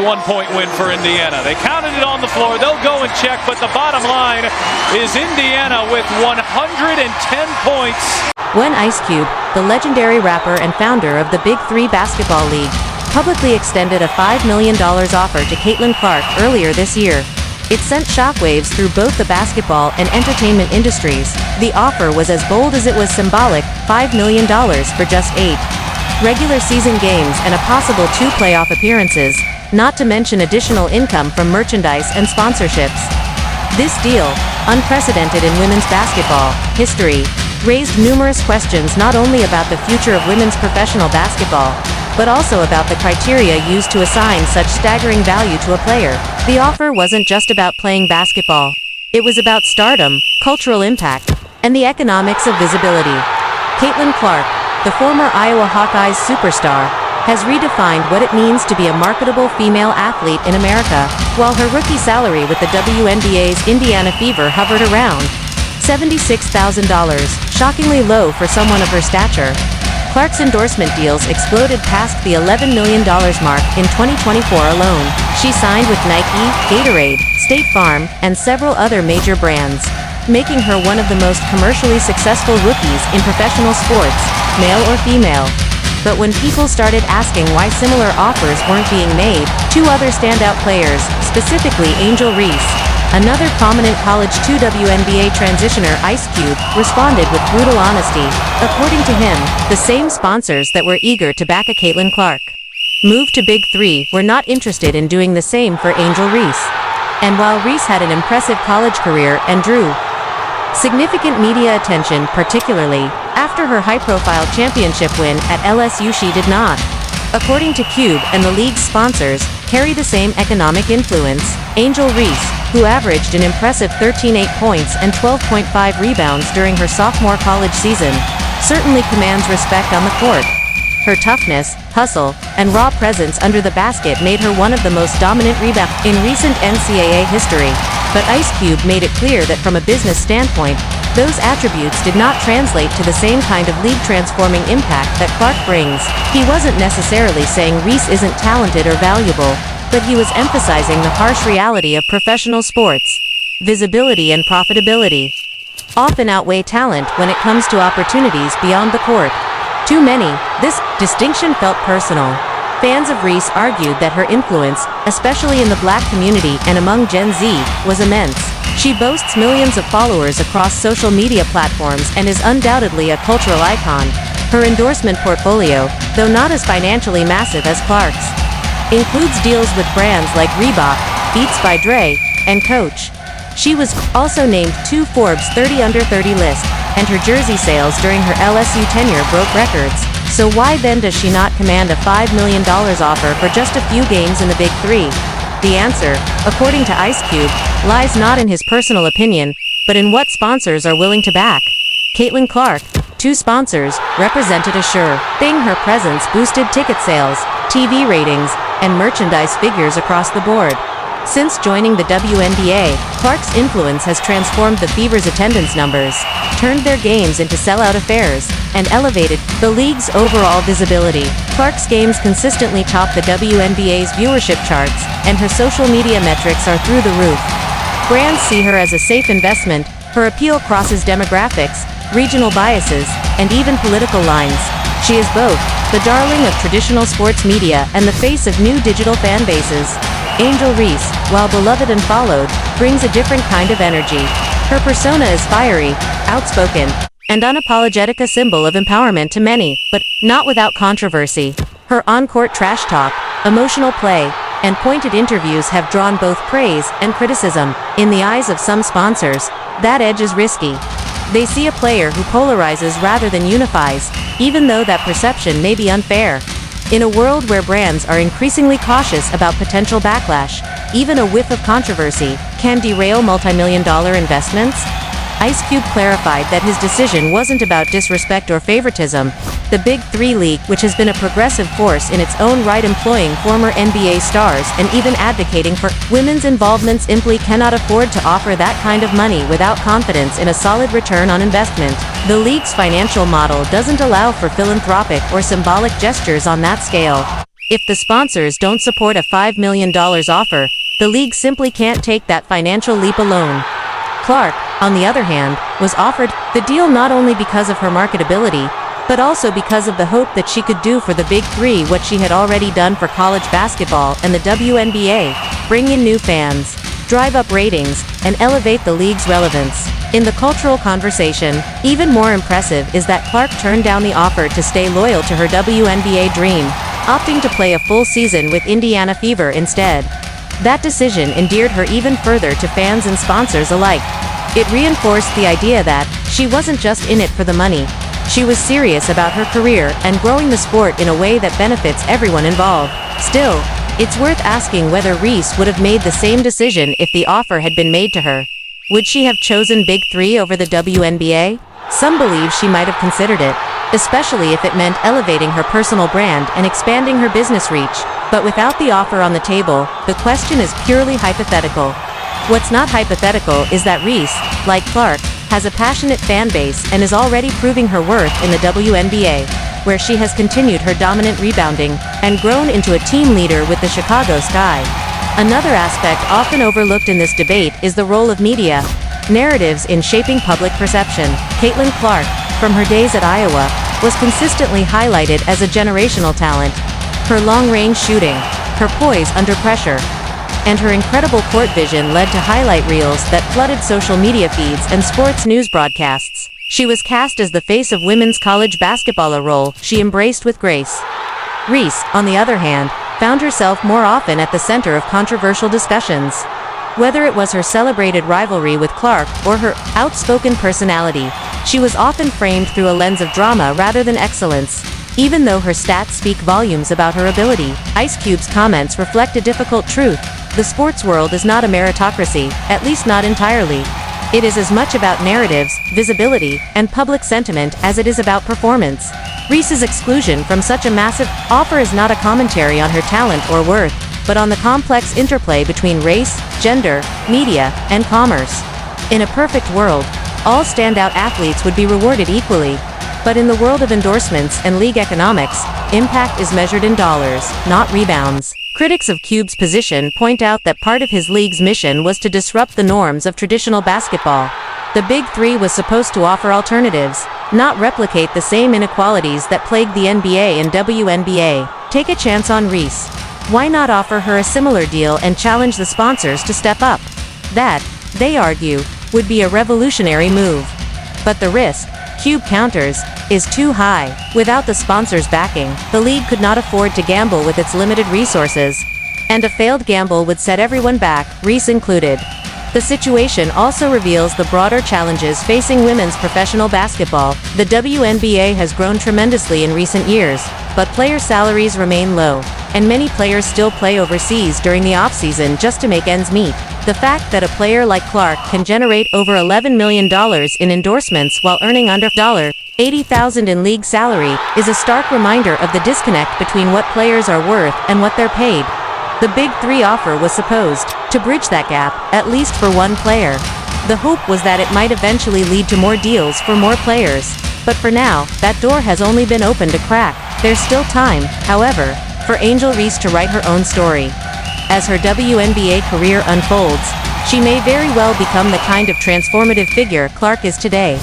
1-point win for Indiana. They counted it on the floor. They'll go and check, but the bottom line is Indiana with 110 points. When IceCube, the legendary rapper and founder of the Big3 basketball league, publicly extended a $5 million offer to Caitlin Clark earlier this year, it sent shockwaves through both the basketball and entertainment industries. The offer was as bold as it was symbolic, $5 million for just 8 regular season games and a possible 2 playoff appearances, not to mention additional income from merchandise and sponsorships. This deal, unprecedented in women's basketball history, raised numerous questions not only about the future of women's professional basketball, but also about the criteria used to assign such staggering value to a player. The offer wasn't just about playing basketball. It was about stardom, cultural impact, and the economics of visibility. Caitlin Clark, the former Iowa Hawkeyes superstar, has redefined what it means to be a marketable female athlete in America, while her rookie salary with the WNBA's Indiana Fever hovered around $76,000, shockingly low for someone of her stature. Clark's endorsement deals exploded past the $11 million mark in 2024 alone. She signed with Nike, Gatorade, State Farm, and several other major brands, making her one of the most commercially successful rookies in professional sports, male or female. But when people started asking why similar offers weren't being made, 2 other standout players, specifically Angel Reese, another prominent college WNBA transitioner, IceCube, responded with brutal honesty. According to him, the same sponsors that were eager to back a Caitlin Clark move to Big3 were not interested in doing the same for Angel Reese. And while Reese had an impressive college career and drew significant media attention, particularly after her high-profile championship win at LSU, she did not. According to Cube and the league's sponsors, carry the same economic influence. Angel Reese, who averaged an impressive 13.8 points and 12.5 rebounds during her sophomore college season, certainly commands respect on the court. Her toughness, hustle, and raw presence under the basket made her one of the most dominant rebounders in recent NCAA history. But IceCube made it clear that from a business standpoint, those attributes did not translate to the same kind of league-transforming impact that Clark brings. He wasn't necessarily saying Reese isn't talented or valuable, but he was emphasizing the harsh reality of professional sports. Visibility and profitability often outweigh talent when it comes to opportunities beyond the court. To many, this distinction felt personal. Fans of Reese argued that her influence, especially in the Black community and among Gen Z, was immense. She boasts millions of followers across social media platforms and is undoubtedly a cultural icon. Her endorsement portfolio, though not as financially massive as Clark's, includes deals with brands like Reebok, Beats by Dre, and Coach. She was also named to Forbes 30 Under 30 list, and her jersey sales during her LSU tenure broke records. So why then does she not command a $5 million offer for just a few games in the Big3? The answer, according to IceCube, lies not in his personal opinion, but in what sponsors are willing to back. Caitlin Clark, 2 sponsors, represented a sure thing. Her presence boosted ticket sales, TV ratings, and merchandise figures across the board. Since joining the WNBA, Clark's influence has transformed the Fever's attendance numbers, turned their games into sellout affairs, and elevated the league's overall visibility. Clark's games consistently top the WNBA's viewership charts, and her social media metrics are through the roof. Brands see her as a safe investment. Her appeal crosses demographics, regional biases, and even political lines. She is both the darling of traditional sports media and the face of new digital fan bases. Angel Reese, while beloved and followed, brings a different kind of energy. Her persona is fiery, outspoken, and unapologetic, a symbol of empowerment to many, but not without controversy. Her on-court trash talk, emotional play, and pointed interviews have drawn both praise and criticism. In the eyes of some sponsors, that edge is risky. They see a player who polarizes rather than unifies, even though that perception may be unfair. In a world where brands are increasingly cautious about potential backlash, even a whiff of controversy can derail multi-million-dollar investments. IceCube clarified that his decision wasn't about disrespect or favoritism. The Big3 League, which has been a progressive force in its own right, employing former NBA stars and even advocating for women's involvement, simply cannot afford to offer that kind of money without confidence in a solid return on investment. The league's financial model doesn't allow for philanthropic or symbolic gestures on that scale. If the sponsors don't support a $5 million offer, the league simply can't take that financial leap alone. Clark, on the other hand, was offered the deal not only because of her marketability, but also because of the hope that she could do for the Big Three what she had already done for college basketball and the WNBA, bring in new fans, drive up ratings, and elevate the league's relevance. In the cultural conversation, even more impressive is that Clark turned down the offer to stay loyal to her WNBA dream, opting to play a full season with Indiana Fever instead. That decision endeared her even further to fans and sponsors alike. It reinforced the idea that she wasn't just in it for the money. She was serious about her career and growing the sport in a way that benefits everyone involved. Still, it's worth asking whether Reese would have made the same decision if the offer had been made to her. Would she have chosen Big Three over the WNBA? Some believe she might have considered it, especially if it meant elevating her personal brand and expanding her business reach. But without the offer on the table, the question is purely hypothetical. What's not hypothetical is that Reese, like Clark, has a passionate fan base and is already proving her worth in the WNBA, where she has continued her dominant rebounding and grown into a team leader with the Chicago Sky. Another aspect often overlooked in this debate is the role of media, narratives in shaping public perception. Caitlin Clark, from her days at Iowa, was consistently highlighted as a generational talent. Her long-range shooting, her poise under pressure, and her incredible court vision led to highlight reels that flooded social media feeds and sports news broadcasts. She was cast as the face of women's college basketball, a role she embraced with grace. Reese, on the other hand, found herself more often at the center of controversial discussions. Whether it was her celebrated rivalry with Clark or her outspoken personality, she was often framed through a lens of drama rather than excellence. Even though her stats speak volumes about her ability, IceCube's comments reflect a difficult truth. The sports world is not a meritocracy, at least not entirely. It is as much about narratives, visibility, and public sentiment as it is about performance. Reese's exclusion from such a massive offer is not a commentary on her talent or worth, but on the complex interplay between race, gender, media, and commerce. In a perfect world, all standout athletes would be rewarded equally. But in the world of endorsements and league economics, impact is measured in dollars, not rebounds. Critics of Cube's position point out that part of his league's mission was to disrupt the norms of traditional basketball. The Big Three was supposed to offer alternatives, not replicate the same inequalities that plagued the NBA and WNBA. Take a chance on Reese. Why not offer her a similar deal and challenge the sponsors to step up? That, they argue, would be a revolutionary move. But the risk, Cube counters, is too high. Without the sponsors' backing, the league could not afford to gamble with its limited resources. And a failed gamble would set everyone back, Reese included. The situation also reveals the broader challenges facing women's professional basketball. The WNBA has grown tremendously in recent years, but player salaries remain low, and many players still play overseas during the offseason just to make ends meet. The fact that a player like Clark can generate over $11 million in endorsements while earning under $80,000 in league salary is a stark reminder of the disconnect between what players are worth and what they're paid. The Big Three offer was supposed to bridge that gap, at least for one player. The hope was that it might eventually lead to more deals for more players. But for now, that door has only been opened a crack. There's still time, however, for Angel Reese to write her own story. As her WNBA career unfolds, she may very well become the kind of transformative figure Clark is today.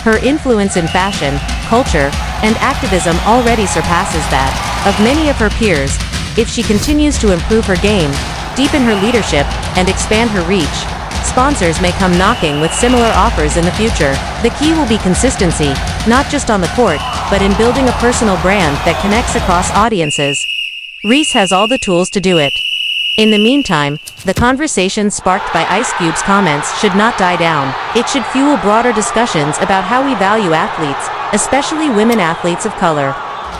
Her influence in fashion, culture, and activism already surpasses that of many of her peers. If she continues to improve her game, deepen her leadership, and expand her reach, sponsors may come knocking with similar offers in the future. The key will be consistency, not just on the court, but in building a personal brand that connects across audiences. Reese has all the tools to do it. In the meantime, the conversation sparked by IceCube's comments should not die down. It should fuel broader discussions about how we value athletes, especially women athletes of color,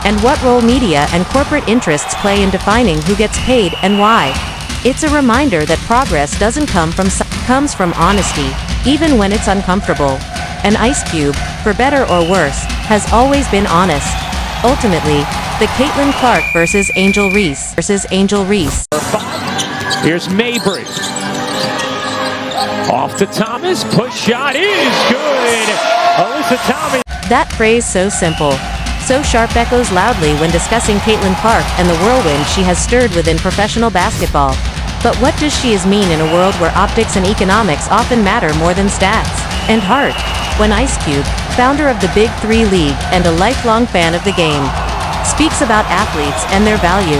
and what role media and corporate interests play in defining who gets paid and why. It's a reminder that progress doesn't comes from honesty, even when it's uncomfortable. And IceCube, for better or worse, has always been honest. Ultimately, the Caitlin Clark versus Angel Reese. Here's Mabry. Off to Thomas. Push shot is good. Alyssa Thomas. That phrase so simple, so sharp echoes loudly when discussing Caitlin Clark and the whirlwind she has stirred within professional basketball. But what does she mean in a world where optics and economics often matter more than stats and heart? When IceCube, founder of the Big3 League and a lifelong fan of the game, speaks about athletes and their value,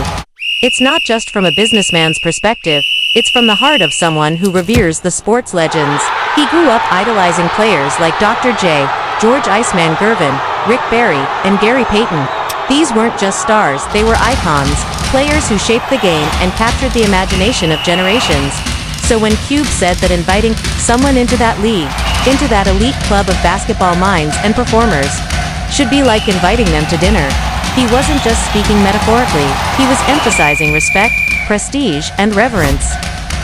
it's not just from a businessman's perspective, it's from the heart of someone who reveres the sports legends. He grew up idolizing players like Dr. J, George Iceman Gervin, Rick Barry, and Gary Payton. These weren't just stars, they were icons, players who shaped the game and captured the imagination of generations. So when Cube said that inviting someone into that league, into that elite club of basketball minds and performers, should be like inviting them to dinner, he wasn't just speaking metaphorically, he was emphasizing respect, prestige, and reverence.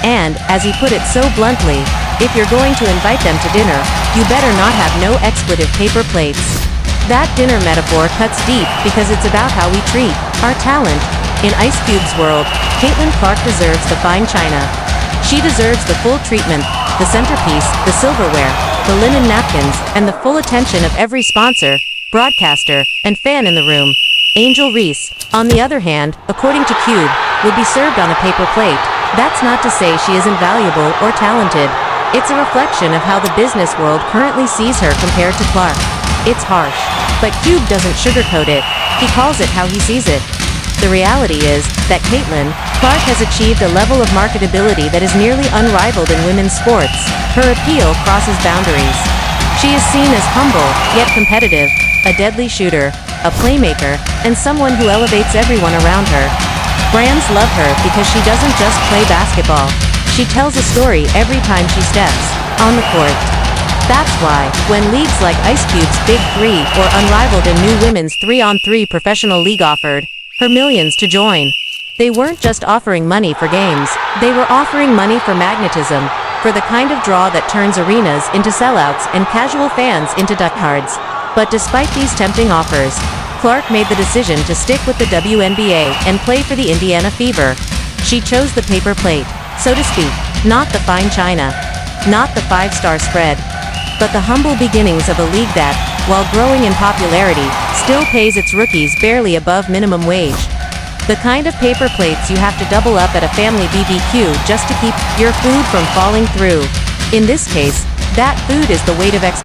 And, as he put it so bluntly, if you're going to invite them to dinner, you better not have no expletive paper plates. That dinner metaphor cuts deep because it's about how we treat our talent. In IceCube's world, Caitlin Clark deserves the fine china. She deserves the full treatment, the centerpiece, the silverware, the linen napkins, and the full attention of every sponsor, broadcaster, and fan in the room. Angel Reese, on the other hand, according to Cube, would be served on a paper plate. That's not to say she isn't valuable or talented. It's a reflection of how the business world currently sees her compared to Clark. It's harsh, but Cube doesn't sugarcoat it. He calls it how he sees it. The reality is that Caitlin Clark has achieved a level of marketability that is nearly unrivaled in women's sports. Her appeal crosses boundaries. She is seen as humble, yet competitive, a deadly shooter, a playmaker, and someone who elevates everyone around her. Brands love her because she doesn't just play basketball. She tells a story every time she steps on the court. That's why, when leagues like IceCube's Big3 or unrivaled in new women's 3-on-3 professional league offered her millions to join, they weren't just offering money for games, they were offering money for magnetism, for the kind of draw that turns arenas into sellouts and casual fans into diehards. But despite these tempting offers, Clark made the decision to stick with the WNBA and play for the Indiana Fever. She chose the paper plate, so to speak, not the fine china, not the 5-star spread, but the humble beginnings of a league that, while growing in popularity, still pays its rookies barely above minimum wage. The kind of paper plates you have to double up at a family BBQ just to keep your food from falling through. In this case, that food is the weight of